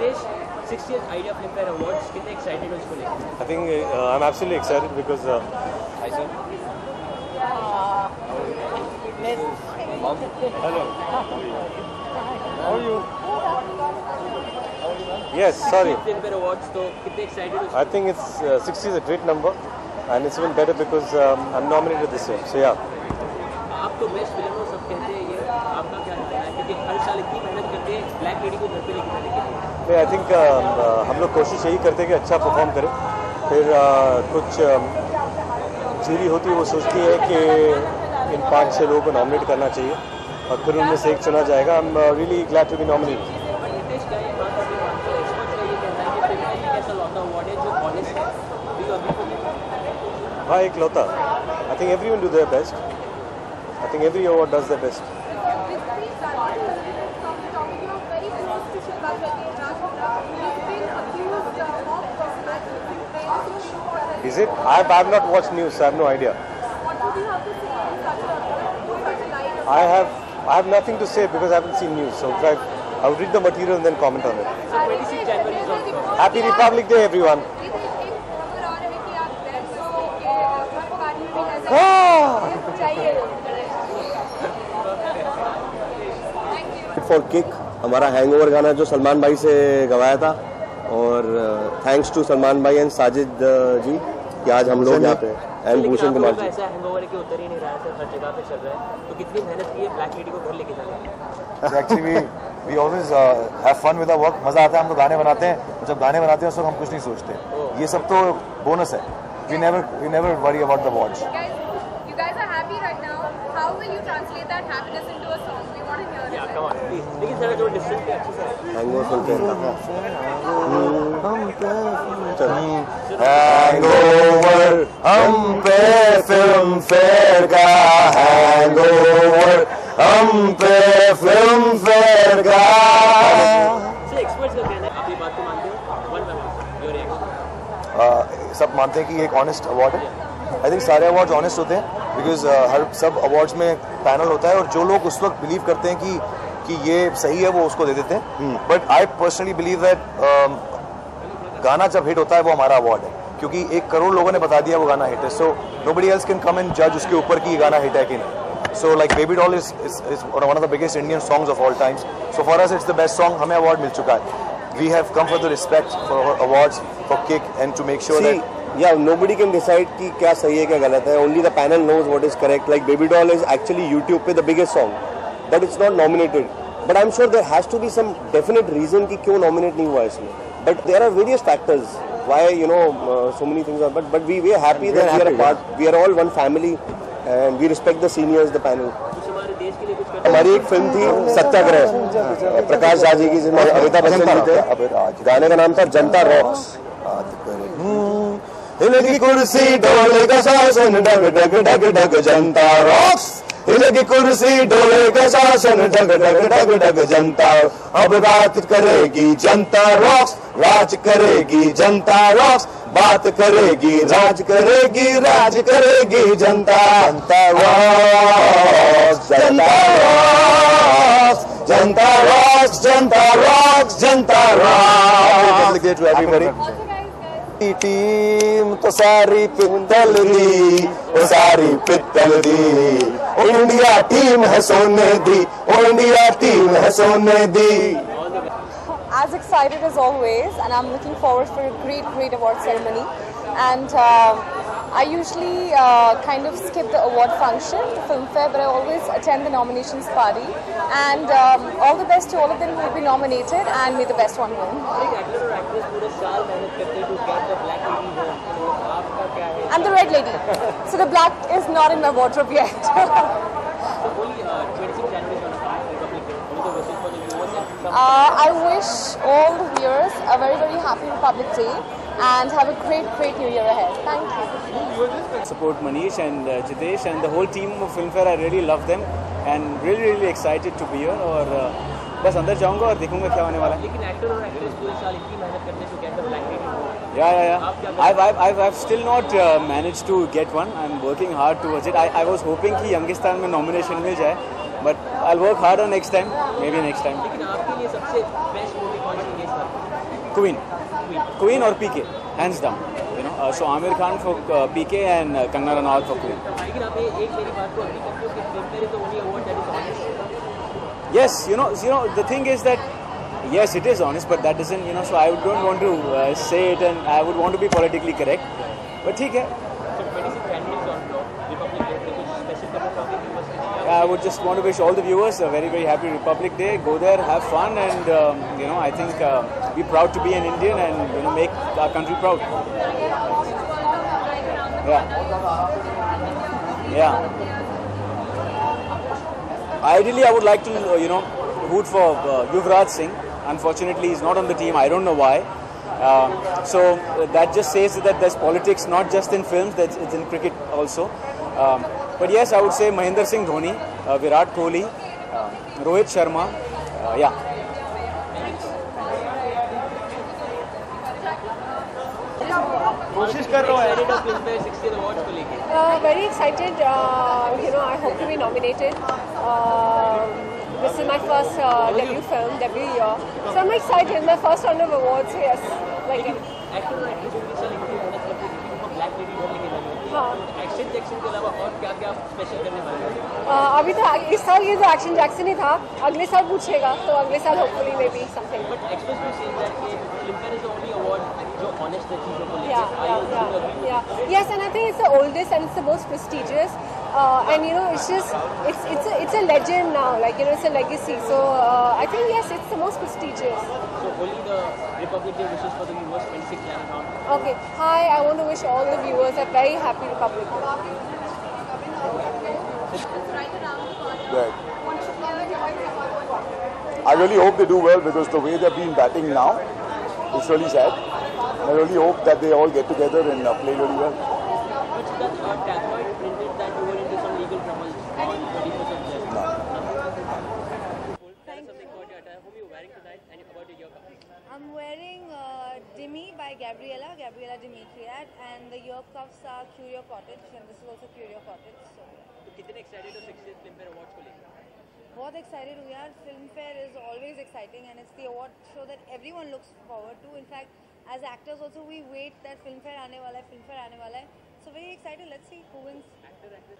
Ritesh, 60th Idea Filmfare Awards, कितने excited हो इसको लेकर? I think I'm absolutely excited because hi sir. Hello. How are you? Yes, sorry. Filmfare Awards, तो कितने excited हो? I think it's 60 is a great number, and it's even better because I'm nominated this year. So yeah. आप तो best film हो सब कहते हैं, ये आपका क्या लगता है? क्योंकि हर साल इतनी मेहनत करते हैं ब्लैक लेडी को घर पे लेके जाने के लिए। आई थिंक हम लोग कोशिश यही करते हैं कि अच्छा परफॉर्म करें। फिर कुछ जूरी होती है, वो सोचती है कि इन 5-6 लोगों को नॉमिनेट करना चाहिए और फिर उनमें से एक चुना जाएगा। I am really glad to be nominated. हाँ, एक लौता। I think everyone do their best. I think every award does their best. Is it? I have not watched news, so I have no idea. I have nothing to say because I haven't seen news. So I will read the material and then comment on it. So 26 January is on. Happy Republic Day, everyone. For Kick, हमारा hangover गाना जो सलमान भाई से गवाया था, और thanks to Salman भाई and Sajid जी कि आज हम लोग यहाँ पे एंड भूषण कुमार जी। ऐसा हैंगओवर के उतर ही नहीं रहा है, हर जगह पे चल रहा है, तो कितनी मेहनत की है ब्लैक लेडी को घर लेके जाने? Actually we always have fun with our work. मजा आता है, हम तो गाने बनाते हैं, जब गाने बनाते हैं उस वक्त हम कुछ नहीं सोचते, ये सब तो बोनस है। We never worry about the awards. You guys are happy right now. How will you translate that happiness into a song? We want to hear it. Yeah, come on, please. लेकिन sir जो different है अच्छे से। Hangover film hangover हम पे film fair का, hangover हम पे फिल्म फेयर का। सर एक्सपर्ट्स का कहना है, आप ये बात को मानते हो? One by one your reaction. सब मानते हैं कि ये एक ऑनेस्ट अवार्ड है। आई थिंक सारे अवार्ड्स ऑनेस्ट होते हैं बिकॉज हर सब अवार्ड्स में पैनल होता है और जो लोग उस वक्त बिलीव करते हैं कि ये सही है वो उसको दे देते हैं। But I personally believe that गाना जब हिट होता है वो हमारा अवार्ड है, क्योंकि 1 करोड़ लोगों ने बता दिया वो गाना हिट है। So nobody else can come and जज उसके ऊपर कि ये गाना हिट है कि नहीं। So like baby doll is one of the biggest Indian songs of all times. So for us it's the best song, हमें अवार्ड मिल चुका है। We have come for the respect for awards for Kick and to make sure that Yeah, nobody can decide कि क्या सही है क्या गलत है. Only the panel knows what is correct. Like Baby Doll is actually YouTube पे the biggest song, but it's not nominated. But I'm sure there has to be some definite reason कि क्यों nominate नहीं हुआ इसमें. But there are various factors why so many things are. But we are happy that we are a part. We are all one family and we respect the seniors, the panel. हमारी एक film थी सत्याग्रह, प्रकाश झा जी की, जिसमें अमिताभ बच्चन जी थे. गाने का नाम था जनता रॉक्स. हिलगी कुर्सी डोलेगा शासन डग डग डग डग जनता रॉक्स. हिलगी कुर्सी डोलेगा शासन डग डग डग डग जनता. अब रात करेगी जनता रॉक्स, राज करेगी जनता रॉक्स. बात करेगी राज करेगी, राज करेगी जनता. जनता rocks, Janata rocks, Janata rocks, Janata rocks, Janata rocks. To everybody. Team तो सारी पित्तल दी, ओ सारी पित्तल दी. ओ इंडिया टीम है सोने दी, ओ इंडिया टीम है सोने दी. As excited as always, and I'm looking forward for a great award ceremony. And I usually kind of skip the award function, the Filmfare, but I always attend the nominations party. And all the best to all of them who will be nominated, and may the best one win. I'm the red lady, so the black is not in my wardrobe yet. I wish all the viewers a very happy Republic Day and have a great new year ahead. Thank you. Support Manish and Jitesh and the whole team of Filmfare. I really love them and really excited to be here. और बस अंदर जाऊंगा और देखूंगा क्या होने वाला है. लेकिन एक्टर और एक्ट्रेस पूरे साल इतनी मेहनत करने से क्या ब्लैक लेडी हो? Yeah. I've still not managed to get one. I'm working hard towards it. I was hoping कि यंगिस्तान में nomination मिल जाए, but I'll work harder next time. Maybe next time. लेकिन आपके लिए सबसे बेस्ट मूवी कौन सी है इस बार? Queen or PK, hands down. So Amir Khan for PK and Kangana Ranaut for Queen. लेकिन आप ये एक मेरी बात को अभी करते हो कि Filmfare is the only award that is honest. Yes, the thing is that yes, it is honest, but that doesn't, so I don't want to say it, and I would want to be politically correct. But ठीक है. So 26 candidates on floor. Republic Day पे कुछ special करना चाहोगे viewers के लिए? I would just want to wish all the viewers a very, very happy Republic Day. Go there, have fun, and I think be proud to be an Indian and make our country proud. Yeah. Ideally, I would like to root for Yuvraj Singh. Unfortunately, he's not on the team. I don't know why. So that just says that there's politics not just in films, it's in cricket also. But yes, I would say Mahendra Singh Dhoni, Virat Kohli, Rohit Sharma. Yeah. कोशिश कर रहा हूँ excited of Filmfare 60th awards को लेके. Very excited. I hope to be nominated. This is my first debut year. So I'm excited. My first round of awards, yes. Actor और actress पूरी साल इतनी मेहनत करते हैं कि ब्लैक लेडी ढूंढ लेके जानी होती है. हाँ. एक्शन जैक्सन के अलावा और क्या क्या स्पेशल करने वाले हैं? अभी तो इस साल ये जो एक्शन जैक्सन ही था, अगले साल पूछेगा तो अगले साल hopefully may be something. But express भी सेज दैट कि Filmfare is the only award जो ऑनेस्ट है चीजों को लेके. Yes, and I think it's the oldest and it's the most prestigious. And it's just it's a legend now. It's a legacy. So I think yes, it's the most prestigious. So only the Republic Day wishes for the viewers 26 January. Okay. Hi, I want to wish all the viewers a very happy Republic Day. Right. I really hope they do well because the way they've been batting now, it's really sad. And I really hope that they all get together and play really well. But the tabloid printed that you were into some legal trouble on 21st of January. Tell us something about your attire. Whom you wearing tonight and about your year. I'm wearing Demi by Gabriella Dimitriad, and the ear cuffs are Curio Cottage, and this is also Curio Cottage. So तो कितने excited हो 60th Filmfare Awards को लेकर? बहुत excited हूँ यार. Filmfare is always exciting, and it's the award show that everyone looks forward to. In fact, as actors also we wait that Filmfare आने वाला है. So very excited. Let's see who wins. Actor, actress,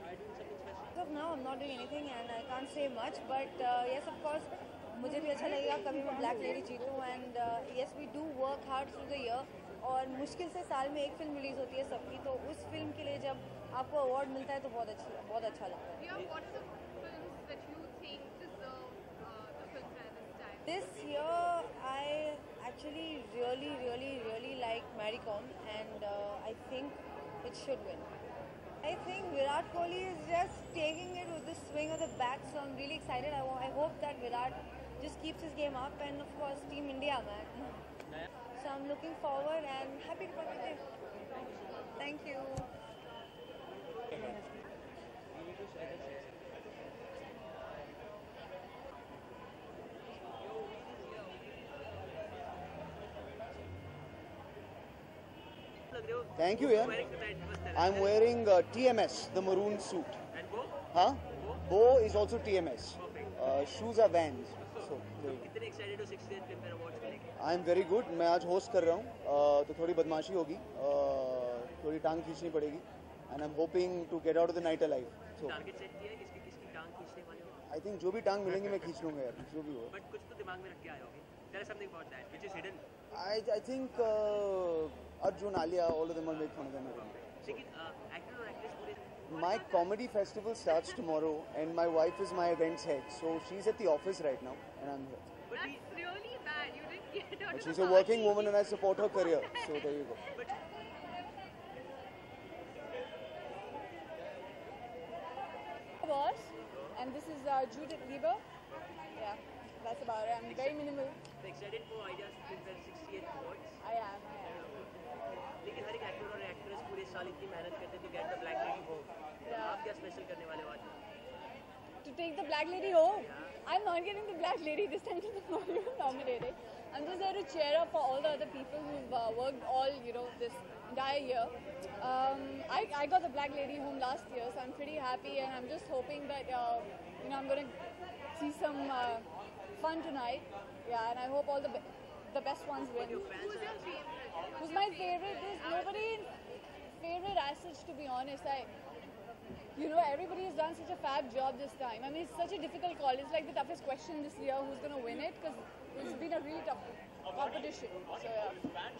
are you doing something special? As of now, I'm not doing anything, and I can't say much. But yes, of course, मुझे भी अच्छा लगेगा कभी मैं black lady जीतूँ. And yes, we do work hard through the year. और मुश्किल से साल में एक फिल्म रिलीज होती है सबकी, तो उस फिल्म के लिए जब आपको अवार्ड मिलता है तो बहुत अच्छा लगता है. What are the films that you think deserve the Filmfare this time? This year, I actually really like Mary Kom, and I think it should win. I think Virat Kohli is just taking it with the swing of the bat, so I'm really excited. I hope that Virat just keeps his game up, and of course, Team India, man. So I'm looking forward and happy Republic Day. Thank you. Thank you, yeah. I'm wearing TMS, the maroon suit. And Bo? Huh? Bo is also TMS. Shoes are Vans. So, there you go. कितने excited हो 60th Filmfare Awards को लेकर? I'm very good. मैं आज host कर रहा हूँ, तो थोड़ी बदमाशी होगी, थोड़ी टांग खींचनी पड़ेगी, and I'm hoping to get out of the night alive. So, target set किया है किसकी टांग खींचने वाले हो? I think जो भी टांग मिलेंगी मैं खींच लूँगा यार, जो भी हो. बट कुछ तो दिमाग में रख के आए होगे. Tell us something about that, which is hidden. I think Arjun, Alia, all of them will make fun of them. लेकिन एक्टर और एक्ट्रेस पूरे My comedy festival starts tomorrow, and my wife is my events head, so she's at the office right now, and I'm here. That's really bad. You didn't get out But of she's the a working party. woman, and I support her career. So there you go. Awards, and this is Judith Lieber. Yeah, that's about it. I'm very minimal. excited for Ideas Filmfare 68th Awards. I am. लेकिन हर एक actor और actress पूरे साल इतनी मेहनत करते हैं to get the Black Lady home. आप क्या स्पेशल करने वाले हो आज? To take the Black Lady home. I'm not getting the Black Lady this time to the nominated. I'm just there to cheer up for all the other people who've worked all, this entire year. I got the Black Lady home last year, so I'm pretty happy, and I'm just hoping that, I'm going to see some fun tonight. Yeah, and I hope all the the best ones win. Who's your favorite? Who's my favorite? There's nobody favorite as such, to be honest. Everybody has done such a fab job this time. I mean, it's such a difficult call. It's like the toughest question this year, who's going to win it, because it's been a really tough competition. So yeah.